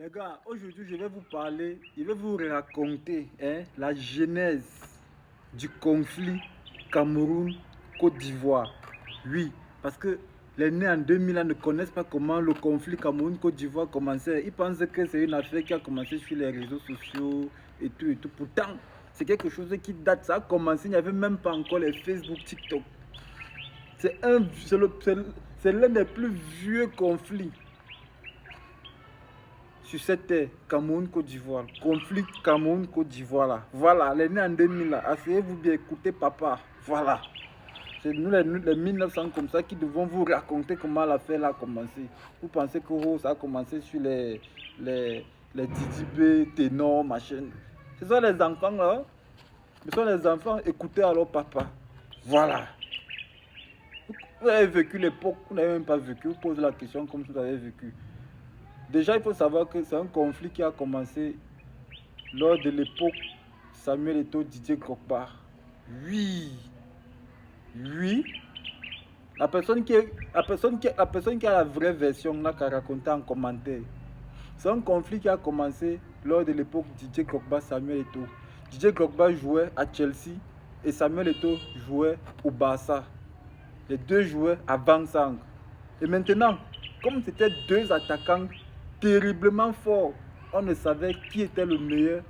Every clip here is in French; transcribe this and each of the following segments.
Les gars, aujourd'hui je vais vous parler, je vais vous raconter la genèse du conflit Cameroun-Côte d'Ivoire. Oui, parce que les nés en 2000 ne connaissent pas comment le conflit Cameroun-Côte d'Ivoire commençait. Ils pensent que c'est une affaire qui a commencé sur les réseaux sociaux et tout et tout. Pourtant, c'est quelque chose qui date, ça a commencé, il n'y avait même pas encore les Facebook, TikTok. C'est l'un des plus vieux conflits sur cette terre, Cameroun-Côte d'Ivoire. Conflit Cameroun-Côte d'Ivoire là. Voilà, les nés en 2000 là. Asseyez-vous bien, écoutez papa. Voilà. C'est nous les 1900 comme ça qui devons vous raconter comment l'affaire a commencé. Vous pensez que ça a commencé sur les Didi B, ténor, machin. Ce sont les enfants là. Ce sont les enfants, écoutez alors papa. Voilà. Vous avez vécu l'époque, vous n'avez même pas vécu. Vous posez la question comme si vous avez vécu. Déjà, il faut savoir que c'est un conflit qui a commencé lors de l'époque Samuel Eto'o, Didier Drogba. Oui, oui. La personne qui a la vraie version n'a qu'à raconter en commentaire. C'est un conflit qui a commencé lors de l'époque Didier Drogba, Samuel Eto'o. Didier Drogba jouait à Chelsea et Samuel Eto'o jouait au Barça. Les deux jouaient à Vangsang. Et maintenant, comme c'était deux attaquants terriblement forts, on ne savait qui était le meilleur,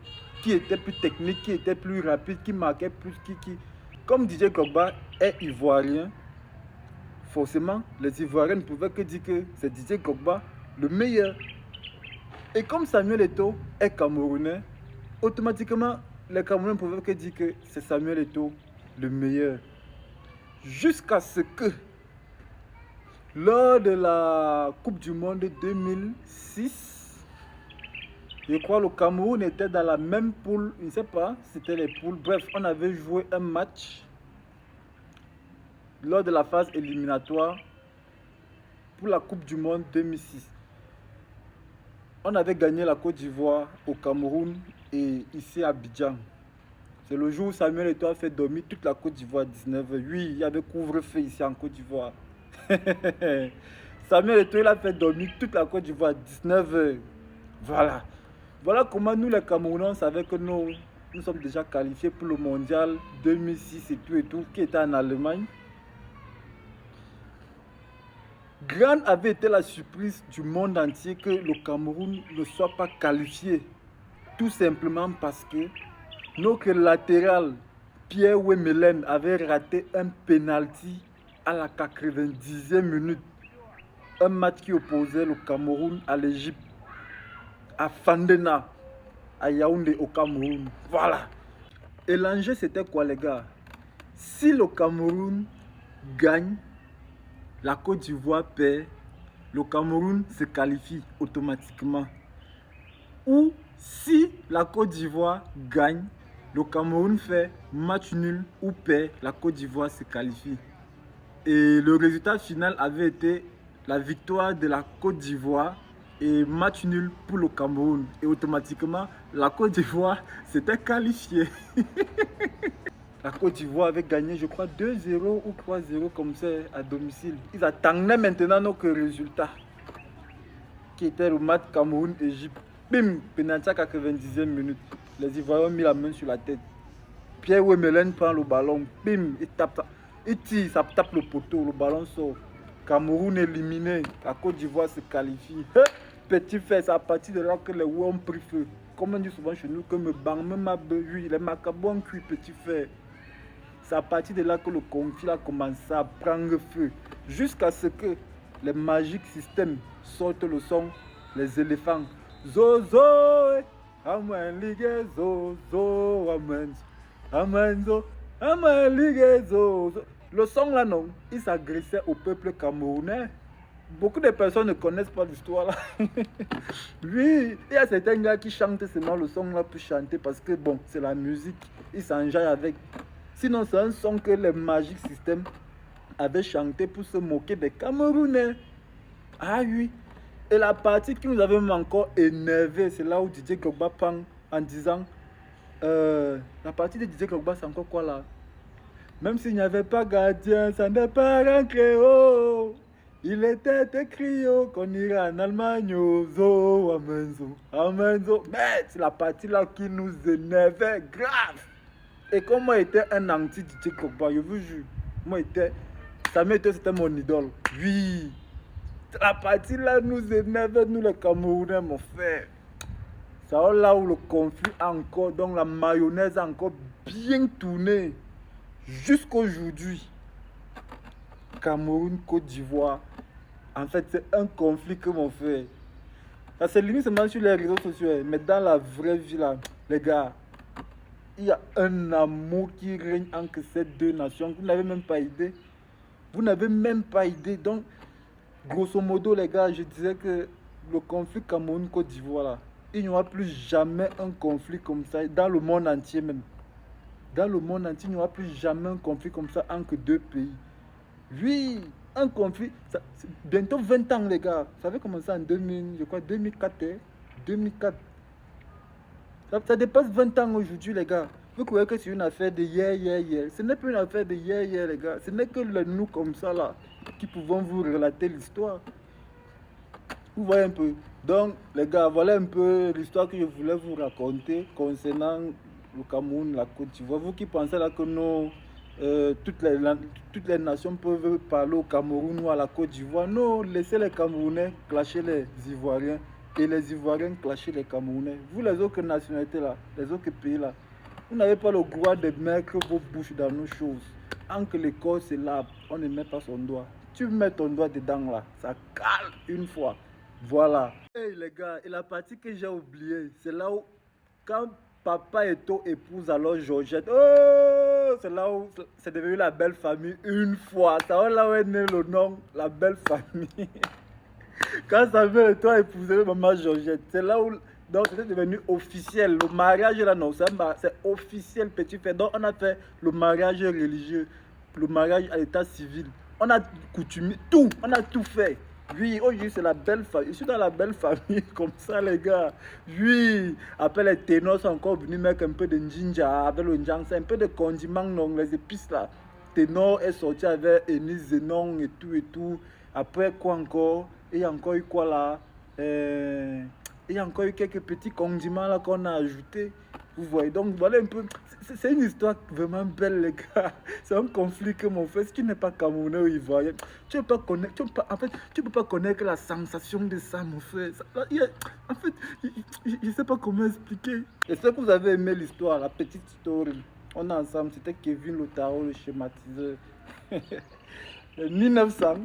qui était plus technique, qui était plus rapide, qui marquait plus, qui. Comme Didier Drogba est ivoirien, forcément, les Ivoiriens ne pouvaient que dire que c'est Didier Drogba le meilleur. Et comme Samuel Eto'o est camerounais, automatiquement, les Camerounais ne pouvaient que dire que c'est Samuel Eto'o le meilleur. Jusqu'à ce que, lors de la Coupe du Monde 2006, je crois le Cameroun était dans la même poule, je ne sais pas si c'était les poules. Bref, on avait joué un match lors de la phase éliminatoire pour la Coupe du Monde 2006. On avait gagné la Côte d'Ivoire au Cameroun et ici à Abidjan. C'est le jour où Samuel Eto'o a fait dormir toute la Côte d'Ivoire à 19h. Oui, il y avait couvre-feu ici en Côte d'Ivoire. Samuel Eto'o a fait dormir toute la Côte d'Ivoire à 19h. Voilà. Voilà comment nous les Camerounais, on savait que nous sommes déjà qualifiés pour le mondial 2006 et tout, qui était en Allemagne. Grande avait été la surprise du monde entier que le Cameroun ne soit pas qualifié. Tout simplement parce que notre latéral, Pierre Wemelen, avait raté un penalty à la 90e minute. Un match qui opposait le Cameroun à l'Égypte, à Fandena, à Yaoundé au Cameroun. Voilà. Et l'enjeu c'était quoi les gars? Si le Cameroun gagne, la Côte d'Ivoire perd, le Cameroun se qualifie automatiquement. Ou si la Côte d'Ivoire gagne, le Cameroun fait match nul ou perd, la Côte d'Ivoire se qualifie. Et le résultat final avait été la victoire de la Côte d'Ivoire et match nul pour le Cameroun. Et automatiquement, la Côte d'Ivoire s'était qualifiée. La Côte d'Ivoire avait gagné, je crois, 2-0 ou 3-0 comme ça à domicile. Ils attendaient maintenant notre résultat, qui était le match Cameroun-Égypte. Bim, penalty à 90e minute. Les Ivoiriens ont mis la main sur la tête. Pierre Wemelen prend le ballon, bim, il tape, il tire, ça tape le poteau, le ballon sort. Cameroun éliminé, la Côte d'Ivoire se qualifie. Petit fait, c'est à partir de là que les Ouais ont pris feu. Comme on dit souvent chez nous, que me bang, me ma oui, les macabons ont cuit petit fait. C'est à partir de là que le conflit a commencé à prendre feu. Jusqu'à ce que les magiques systèmes sortent le son, les éléphants. Zozo, amen ligue, zozo, amen. Amen, zo, amen ligue, zozo. Le son là, non, il s'agressait au peuple camerounais. Beaucoup de personnes ne connaissent pas l'histoire là. Oui, il y a certains gars qui chantent seulement le son là pour chanter parce que bon, c'est la musique. Ils s'enjaillent avec. Sinon, c'est un son que les Magic System avaient chanté pour se moquer des Camerounais. Ah oui. Et la partie qui nous avait encore énervé, c'est là où Didier Drogba prend en disant la partie de Didier Drogba, c'est encore quoi là? Même s'il n'y avait pas gardien, ça n'est pas rentré. Oh. Il était écrit qu'on irait en Allemagne, zo, amenzo, amenzo. Mais c'est la partie là qui nous énervait grave. Et comme moi j'étais un anti-DJ Kokba, je vous jure, moi j'étais, c'était mon idole. Oui, la partie là nous énervait, nous les Camerounais, mon frère. C'est là où le conflit a encore, donc la mayonnaise a encore bien tourné jusqu'aujourd'hui. Cameroun, Côte d'Ivoire, en fait c'est un conflit que mon frère. Ça se limite seulement sur les réseaux sociaux, mais dans la vraie vie là, les gars, il y a un amour qui règne entre ces deux nations. Vous n'avez même pas idée. Vous n'avez même pas idée. Donc, grosso modo, les gars, je disais que le conflit Cameroun-Côte d'Ivoire, là, il n'y aura plus jamais un conflit comme ça dans le monde entier même. Dans le monde entier, il n'y aura plus jamais un conflit comme ça entre deux pays. Oui, un conflit, c'est bientôt 20 ans, les gars. Ça avait commencé en 2000, je crois, 2004. 2004. Ça dépasse 20 ans aujourd'hui, les gars. Vous croyez que c'est une affaire de hier, hier, hier. Ce n'est pas une affaire de hier, hier, les gars. Ce n'est que nous comme ça, là, qui pouvons vous relater l'histoire. Vous voyez un peu. Donc, les gars, voilà un peu l'histoire que je voulais vous raconter concernant le Cameroun, la Côte d'Ivoire. Vous qui pensez là que toutes les nations peuvent parler au Cameroun ou à la Côte d'Ivoire. Non, laissez les Camerounais clasher les Ivoiriens et les Ivoiriens clasher les Camerounais. Vous, les autres nationalités là, les autres pays là, vous n'avez pas le droit de mettre vos bouches dans nos choses. En que le corps se lave, on ne met pas son doigt. Tu mets ton doigt dedans là, ça cale une fois. Voilà. Hey les gars, et la partie que j'ai oubliée, c'est là où, quand Papa Eto'o épouse alors Georgette, oh, c'est là où c'est devenu la belle famille une fois. C'est là où est né le nom, la belle famille. Quand Samuel Eto'o a épousé maman Georgette, c'est là où, donc c'était devenu officiel. Le mariage là, non, c'est officiel, petit frère. Donc on a fait le mariage religieux, le mariage à l'état civil. On a coutumé tout, on a tout fait. Oui, aujourd'hui c'est la belle famille. Je suis dans la belle famille comme ça, les gars. Oui, après les ténors sont encore venus mettre un peu de ginger avec le njang, c'est un peu de condiments, non, les épices là. Ténor est sorti avec Enis Zenon et tout et tout. Après quoi encore? Il y a encore eu quoi là? Il y a encore eu quelques petits condiments là qu'on a ajoutés. Vous voyez, donc voilà un peu. C'est une histoire vraiment belle, les gars. C'est un conflit que mon frère, si tu n'es pas camerounais ou ivoirien, tu ne peux pas connaître, en fait, tu peux pas connaître la sensation de ça, mon frère. En fait, je ne sais pas comment expliquer. J'espère que vous avez aimé l'histoire, la petite story. On est ensemble, c'était Kevin Lotaro, le schématiseur. 1900.